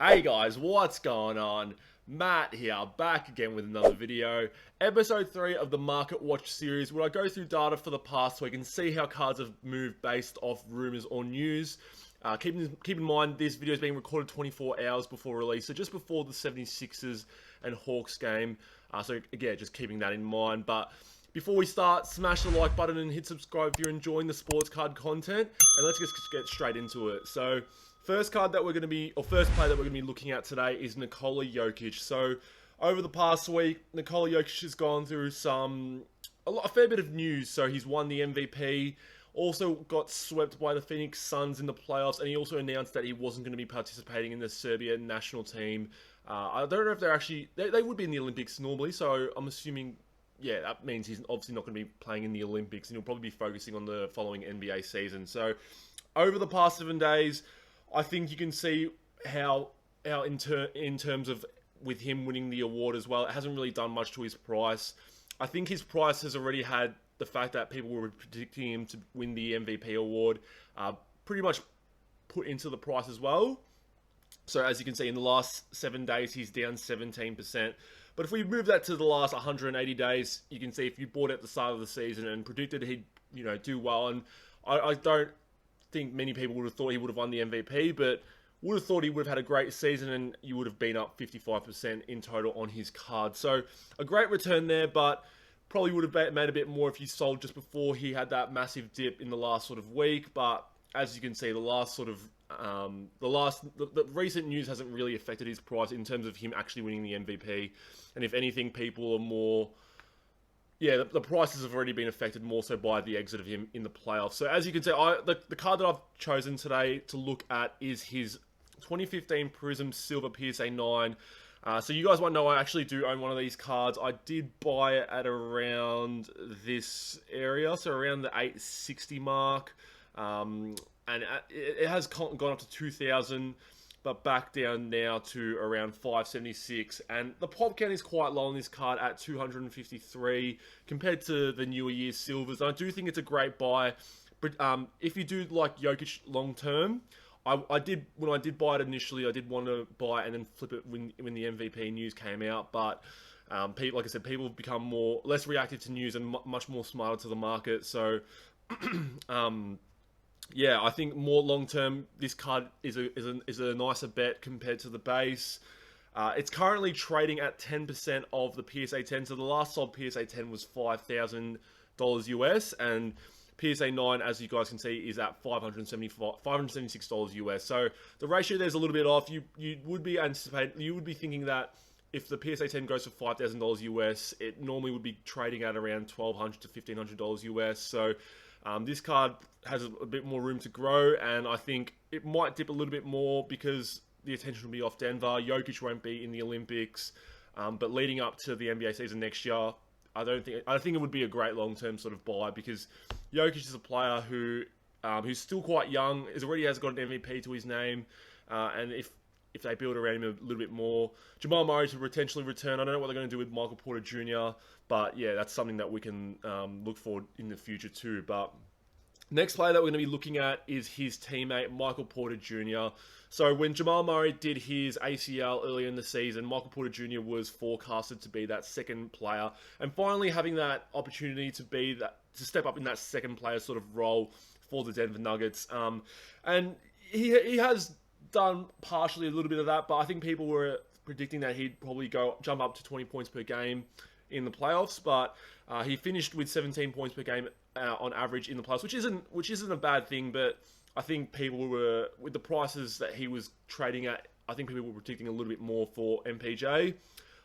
Hey guys, what's going on? Matt here, back again with another video. Episode 3 of the Market Watch series, where I go through data for the past week and see how cards have moved based off rumours or news. Keep in mind, this video is being recorded 24 hours before release, so just before the 76ers and Hawks game. So again, just keeping that in mind. But before we start, smash the like button and hit subscribe if you're enjoying the sports card content. And let's just get straight into it. So first card that we're going to be, or first player that we're going to be looking at today is Nikola Jokic. So over the past week, Nikola Jokic has gone through a fair bit of news. So he's won the MVP, also got swept by the Phoenix Suns in the playoffs, and he also announced that he wasn't going to be participating in the Serbia national team. I don't know if they're actually, they would be in the Olympics normally, so I'm assuming, yeah, that means he's obviously not going to be playing in the Olympics, and he'll probably be focusing on the following NBA season. So over the past 7 days, I think you can see how in terms of with him winning the award as well, it hasn't really done much to his price. I think his price has already had the fact that people were predicting him to win the MVP award pretty much put into the price as well. So as you can see, in the last 7 days, he's down 17%. But if we move that to the last 180 days, you can see if you bought at the start of the season and predicted he'd do well, and I don't think many people would have thought he would have won the MVP, but would have thought he would have had a great season, and you would have been up 55% in total on his card. So a great return there, but probably would have made a bit more if you sold just before he had that massive dip in the last sort of week. But as you can see, the recent news hasn't really affected his price in terms of him actually winning the MVP. And if anything, people are more, yeah, the prices have already been affected more so by the exit of him in the playoffs. So as you can see, the card that I've chosen today to look at is his 2015 Prism Silver PSA 9. So you guys might know I actually do own one of these cards. I did buy it at around this area, so around the 860 mark. And it has gone up to 2,000, but back down now to around 576. And the pop count is quite low on this card at 253 compared to the newer year's silvers. And I do think it's a great buy. But if you do like Jokic long term, when I did buy it initially, I did want to buy it and then flip it when the MVP news came out. But people, like I said, people have become less reactive to news and much more smarter to the market. So yeah, I think more long term, this card is a nicer bet compared to the base. It's currently trading at 10% of the PSA 10. So the last sold PSA 10 was $5,000 US, and PSA 9, as you guys can see, is at $576 US. So the ratio there's a little bit off. You would be thinking that if the PSA 10 goes for $5,000 US, it normally would be trading at around $1,200 to $1,500 US. So this card has a bit more room to grow, and I think it might dip a little bit more because the attention will be off Denver. Jokic won't be in the Olympics, but leading up to the NBA season next year, I think it would be a great long-term sort of buy, because Jokic is a player who's still quite young, already has got an MVP to his name, and if they build around him a little bit more, Jamal Murray to potentially return. I don't know what they're going to do with Michael Porter Jr., but yeah, that's something that we can look forward in the future too. But next player that we're going to be looking at is his teammate, Michael Porter Jr. So when Jamal Murray did his ACL earlier in the season, Michael Porter Jr. was forecasted to be that second player, and finally having that opportunity to step up in that second player sort of role for the Denver Nuggets. And he has done partially a little bit of that, but I think people were predicting that he'd probably jump up to 20 points per game in the playoffs, but he finished with 17 points per game on average in the playoffs, which isn't a bad thing. But I think people were, with the prices that he was trading at, I think people were predicting a little bit more for MPJ.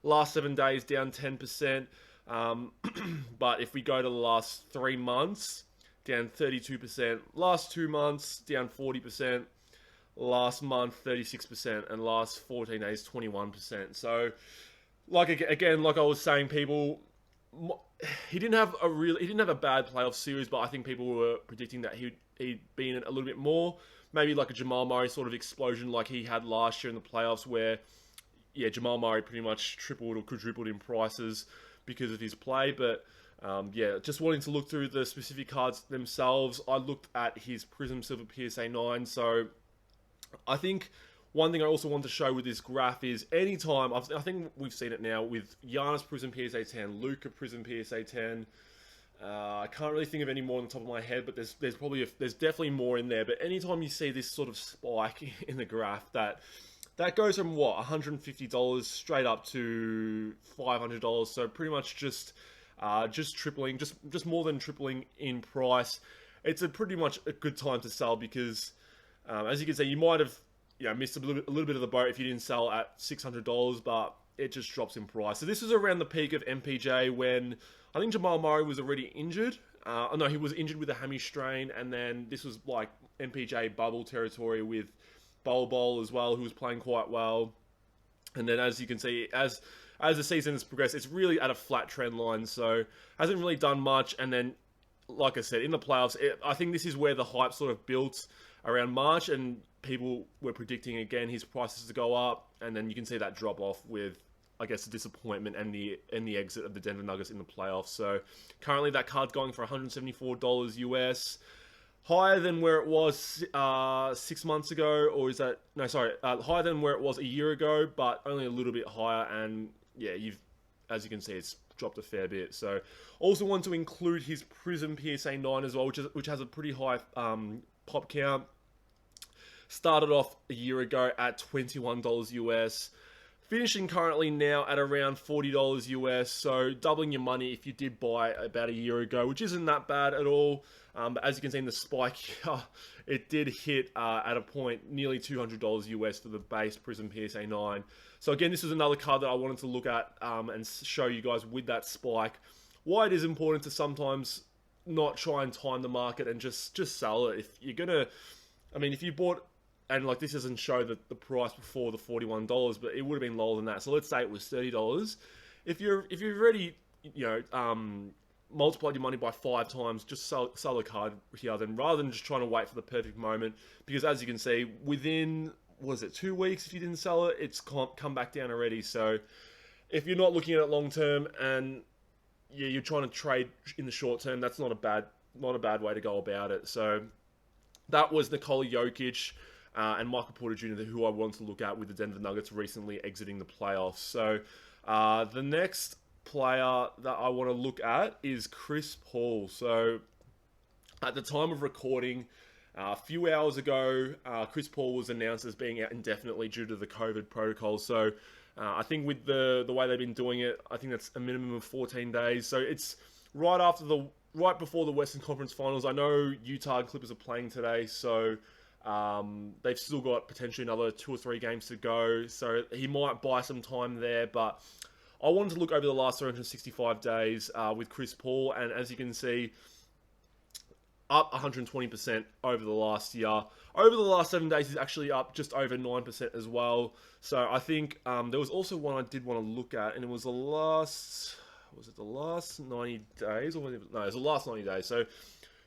Last 7 days down 10%, but if we go to the last 3 months, down 32%. Last 2 months down 40%. Last month 36%, and last 14 days 21%. So like I was saying, he didn't have a bad playoff series, but I think people were predicting that he'd be in it a little bit more, maybe like a Jamal Murray sort of explosion like he had last year in the playoffs, where Jamal Murray pretty much tripled or quadrupled in prices because of his play. But just wanting to look through the specific cards themselves, I looked at his Prism Silver PSA 9. So I think one thing I also want to show with this graph is anytime, I think we've seen it now with Giannis Prism PSA 10, Luka Prism PSA 10. I can't really think of any more on the top of my head, but there's definitely more in there. But anytime you see this sort of spike in the graph, that goes from what, $150 straight up to $500. So pretty much just tripling, just more than tripling in price. It's pretty much a good time to sell because, as you can see, you might have missed a little bit of the boat if you didn't sell at $600, but it just drops in price. So this was around the peak of MPJ when I think Jamal Murray was already injured. No, he was injured with a hammy strain, and then this was like MPJ bubble territory with Bol as well, who was playing quite well. And then, as you can see, as the season has progressed, it's really at a flat trend line, so hasn't really done much. And then, like I said, in the playoffs, I think this is where the hype sort of built around March, and people were predicting again his prices to go up, and then you can see that drop off with, I guess, the disappointment and the exit of the Denver Nuggets in the playoffs. So currently that card's going for $174 US, higher than where it was 6 months ago, or is that no? Sorry, higher than where it was a year ago, but only a little bit higher. And yeah, as you can see, it's dropped a fair bit. So also want to include his Prism PSA 9 as well, which has a pretty high pop count. Started off a year ago at $21 US. Finishing currently now at around $40 US, so doubling your money if you did buy about a year ago, which isn't that bad at all. But as you can see in the spike, it did hit at a point nearly $200 US for the base Prism PSA 9. So again, this is another card that I wanted to look at and show you guys with that spike. Why it is important to sometimes not try and time the market and just sell it. If you're gonna, if you bought, and like this doesn't show the price before the $41, but it would have been lower than that. So let's say it was $30. If you've already multiplied your money by 5 times, just sell the card here. Then rather than just trying to wait for the perfect moment, because as you can see, within 2 weeks, if you didn't sell it, it's come back down already. So if you're not looking at it long term and you're trying to trade in the short term, that's not a bad way to go about it. So that was Nikola Jokic. And Michael Porter Jr., who I wanted to look at with the Denver Nuggets recently exiting the playoffs. So the next player that I want to look at is Chris Paul. So at the time of recording, a few hours ago, Chris Paul was announced as being out indefinitely due to the COVID protocol. So I think with the way they've been doing it, I think that's a minimum of 14 days. So it's right before the Western Conference Finals. I know Utah and Clippers are playing today, so they've still got potentially another 2 or 3 games to go, so he might buy some time there. But I wanted to look over the last 365 days with Chris Paul, and as you can see, up 120% over the last year. Over the last 7 days, he's actually up just over 9% as well. So I think there was also one I did want to look at, and it was the last 90 days? Or no, it was the last 90 days. So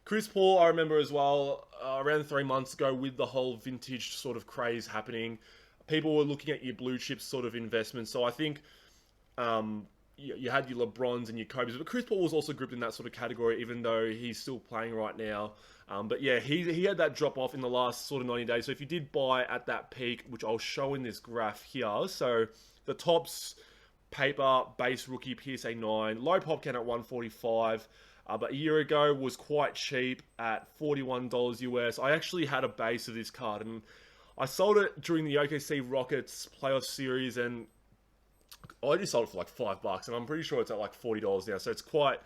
Chris Paul, I remember as well, around 3 months ago with the whole vintage sort of craze happening, people were looking at your blue chip sort of investments. So I think you had your LeBrons and your Kobe's, but Chris Paul was also grouped in that sort of category, even though he's still playing right now. But yeah, he had that drop off in the last sort of 90 days. So if you did buy at that peak, which I'll show in this graph here, so the Topps paper base rookie PSA 9, low pop count at 145. But a year ago was quite cheap at $41 US. I actually had a base of this card, and I sold it during the OKC Rockets playoff series, and I just sold it for like $5, and I'm pretty sure it's at like $40 now. So it's quite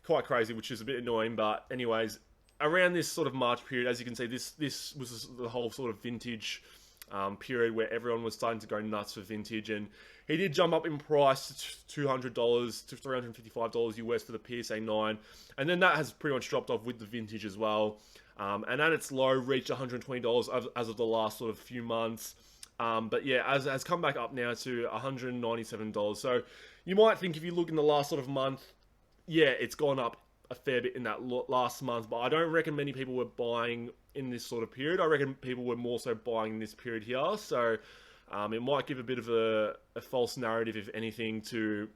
crazy, which is a bit annoying. But anyways, around this sort of March period, as you can see, this was the whole sort of vintage period where everyone was starting to go nuts for vintage, and he did jump up in price to $200 to $355 US for the PSA 9, and then that has pretty much dropped off with the vintage as well, and at its low reached $120 as of the last sort of few months, but yeah, has come back up now to $197. So you might think, if you look in the last sort of month, yeah, it's gone up a fair bit in that last month, but I don't reckon many people were buying in this sort of period. I reckon people were more so buying in this period here, so it might give a bit of a false narrative, if anything, to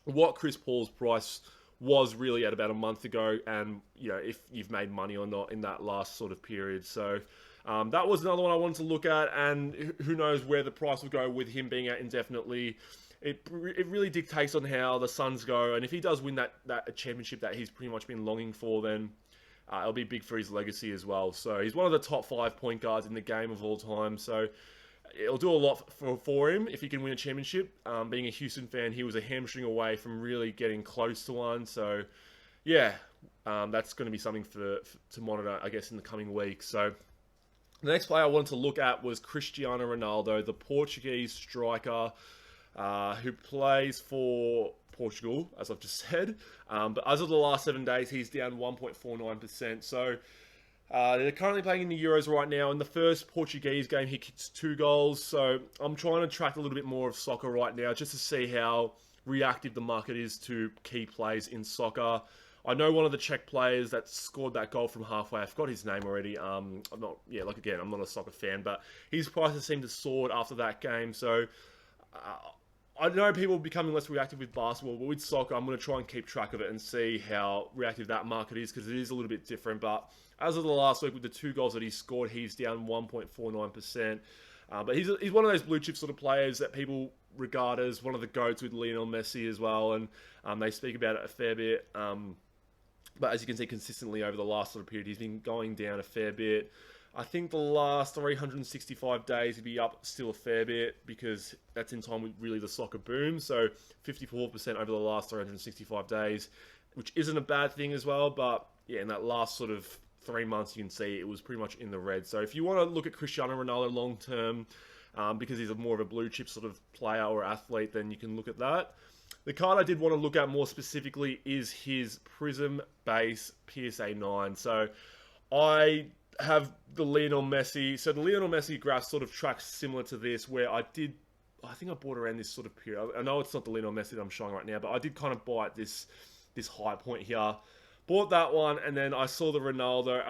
what Chris Paul's price was really at about a month ago, and if you've made money or not in that last sort of period. So That was another one I wanted to look at, and who knows where the price will go with him being out indefinitely. It really dictates on how the Suns go, and if he does win that championship that he's pretty much been longing for, then it'll be big for his legacy as well. So he's one of the top 5 point guards in the game of all time. So it'll do a lot for him if he can win a championship. Being a Houston fan, he was a hamstring away from really getting close to one. So yeah, that's going to be something to monitor, I guess, in the coming weeks. So the next player I wanted to look at was Cristiano Ronaldo, the Portuguese striker who plays for Portugal, as I've just said. But as of the last 7 days, he's down 1.49%. So they're currently playing in the Euros right now. In the first Portuguese game, he kicked 2 goals. So I'm trying to track a little bit more of soccer right now just to see how reactive the market is to key plays in soccer. I know one of the Czech players that scored that goal from halfway. I forgot his name already. I'm not a soccer fan, but his prices seemed to soar after that game. So I know people are becoming less reactive with basketball, but with soccer, I'm going to try and keep track of it and see how reactive that market is, because it is a little bit different. But as of the last week, with the 2 goals that he scored, he's down 1.49%. But he's one of those blue chip sort of players that people regard as one of the GOATs with Lionel Messi as well, and they speak about it a fair bit. But as you can see, consistently over the last sort of period, he's been going down a fair bit. I think the last 365 days he'd be up still a fair bit, because that's in time with really the soccer boom. So 54% over the last 365 days, which isn't a bad thing as well. But yeah, in that last sort of 3 months, you can see it was pretty much in the red. So if you want to look at Cristiano Ronaldo long term, because he's more of a blue chip sort of player or athlete, then you can look at that. The card I did want to look at more specifically is his Prism base PSA 9. So I have the Lionel Messi. So the Lionel Messi graph sort of tracks similar to this, where I think I bought around this sort of period. I know it's not the Lionel Messi that I'm showing right now, but I did kind of buy at this high point here. Bought that one, and then I saw the Ronaldo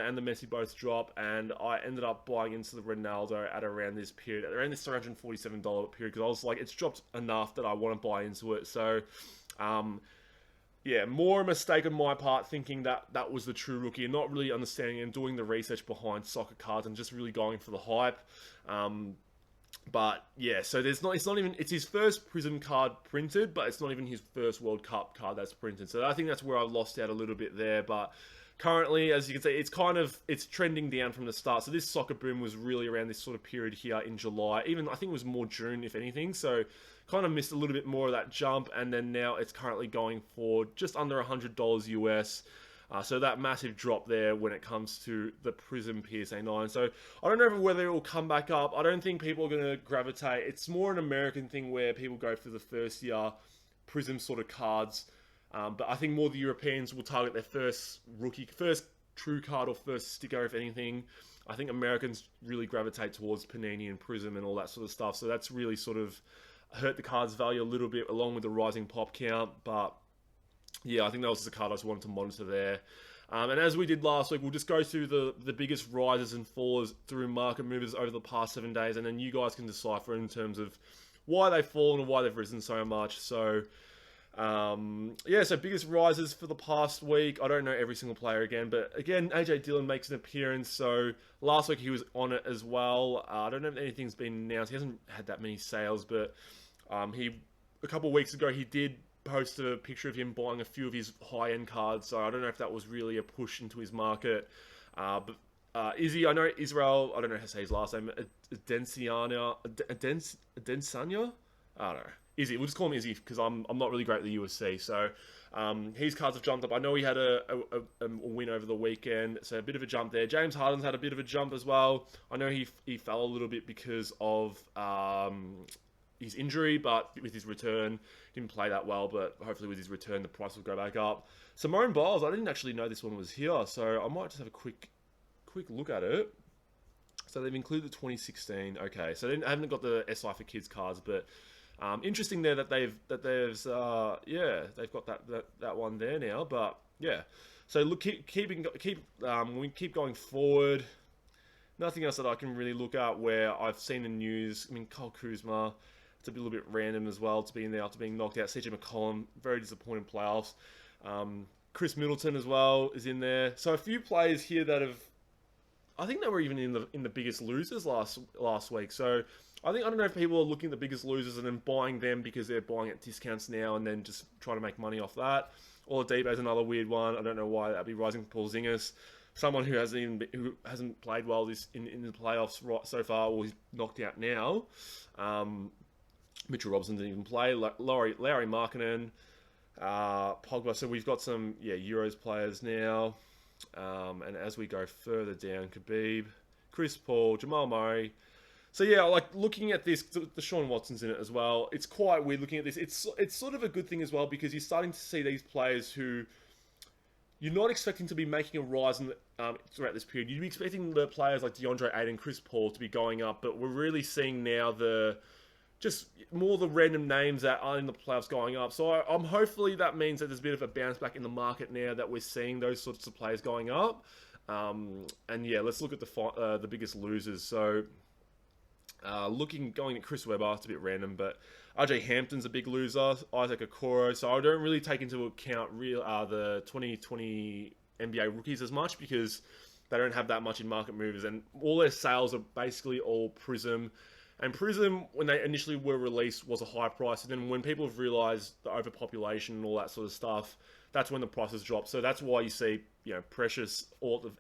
and the Messi both drop, and I ended up buying into the Ronaldo at around this period, around this $347 period, because I was like, it's dropped enough that I want to buy into it. So, yeah, more a mistake on my part, thinking that was the true rookie, and not really understanding and doing the research behind soccer cards, and just really going for the hype. But yeah, so it's his first Prism card printed, but it's not even his first World Cup card that's printed. So I think that's where I lost out a little bit there. But currently, as you can see, it's trending down from the start. So this soccer boom was really around this sort of period here in July. Even I think it was more June, if anything. So kind of missed a little bit more of that jump, and then now it's currently going for just under $100 US. So that massive drop there when it comes to the Prism PSA 9. So I don't know whether it will come back up. I don't think people are going to gravitate. It's more an American thing where people go for the first year Prism sort of cards. But I think more the Europeans will target their first true card or first sticker, if anything. I think Americans really gravitate towards Panini and Prism and all that sort of stuff. So that's really sort of hurt the card's value a little bit, along with the rising pop count. But yeah, I think that was just a card I just wanted to monitor there. And as we did last week, we'll just go through the biggest rises and falls through market movers over the past 7 days, and then you guys can decipher in terms of why they've fallen or why they've risen so much. So, so biggest rises for the past week. I don't know every single player again, but again, AJ Dillon makes an appearance. So last week he was on it as well. I don't know if anything's been announced. He hasn't had that many sales, but a couple of weeks ago he did posted a picture of him buying a few of his high-end cards, so I don't know if that was really a push into his market. But Izzy, I know Israel, I don't know how to say his last name, Adesanya? I don't know. Izzy, we'll just call him Izzy, because I'm not really great at the USC, so his cards have jumped up. I know he had a win over the weekend, so a bit of a jump there. James Harden's had a bit of a jump as well. I know he fell a little bit because of his injury, but with his return, didn't play that well, but hopefully with his return, the price will go back up. Simone Biles, I didn't actually know this one was here, so I might just have a quick look at it. So they've included the 2016. Okay, so I haven't got the SI for Kids cards, but interesting there that they've got that one there now. But yeah, so look, we keep going forward. Nothing else that I can really look at where I've seen the news. I mean, Kyle Kuzma, it's a little bit random as well to be in there after being knocked out. CJ McCollum, very disappointing playoffs. Chris Middleton as well is in there. So a few players here that have I think they were even in the biggest losers last week. So I don't know if people are looking at the biggest losers and then buying them because they're buying at discounts now and then just trying to make money off that. Oladipo's another weird one. I don't know why that'd be rising. Porzingis, someone who hasn't played well in the playoffs so far, or he's knocked out now. Mitchell Robinson didn't even play. Larry Markkinen, Pogba. So we've got some Euros players now. And as we go further down, Khabib, Chris Paul, Jamal Murray. So yeah, like looking at this, the Sean Watson's in it as well. It's quite weird looking at this. It's sort of a good thing as well because you're starting to see these players who you're not expecting to be making a rise throughout this period. You'd be expecting the players like DeAndre Ayton, Chris Paul to be going up, but we're really seeing now just more the random names that are in the playoffs going up. So I'm hopefully that means that there's a bit of a bounce back in the market now that we're seeing those sorts of players going up. And yeah, let's look at the biggest losers. So going at Chris Webber, it's a bit random, but RJ Hampton's a big loser. Isaac Okoro. So I don't really take into account the 2020 NBA rookies as much because they don't have that much in market movers, and all their sales are basically all Prism. And Prism, when they initially were released, was a high price. And then when people have realised the overpopulation and all that sort of stuff, that's when the prices drop. So that's why you see, Precious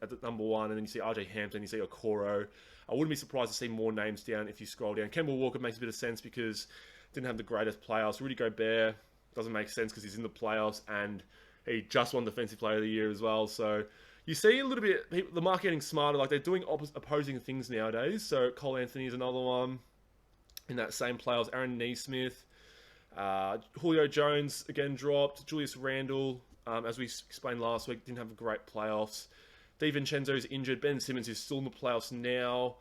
at the number one, and then you see RJ Hampton, you see Okoro. I wouldn't be surprised to see more names down if you scroll down. Kemba Walker makes a bit of sense because didn't have the greatest playoffs. Rudy Gobert doesn't make sense because he's in the playoffs and he just won Defensive Player of the Year as well. So you see a little bit, the market getting smarter. Like they're doing opposing things nowadays. So Cole Anthony is another one in that same playoffs. Aaron Nesmith, Julio Jones again dropped. Julius Randle, as we explained last week, didn't have a great playoffs. DiVincenzo is injured. Ben Simmons is still in the playoffs now.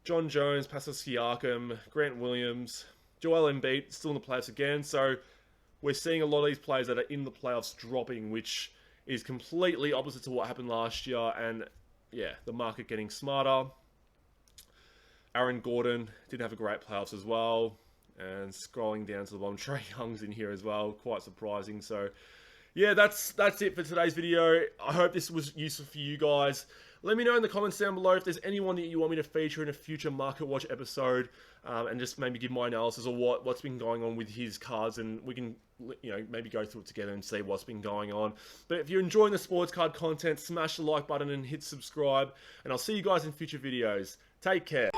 John Jones, Pascal Siakam, Grant Williams, Joel Embiid still in the playoffs again. So we're seeing a lot of these players that are in the playoffs dropping, which is completely opposite to what happened last year. And yeah, the market getting smarter. Aaron Gordon didn't have a great playoffs as well. And scrolling down to the bottom, Trae Young's in here as well. Quite surprising. So yeah, that's it for today's video. I hope this was useful for you guys. Let me know in the comments down below if there's anyone that you want me to feature in a future Market Watch episode, and just maybe give my analysis of what's been going on with his cards, and we can maybe go through it together and see what's been going on. But if you're enjoying the sports card content, smash the like button and hit subscribe, and I'll see you guys in future videos. Take care.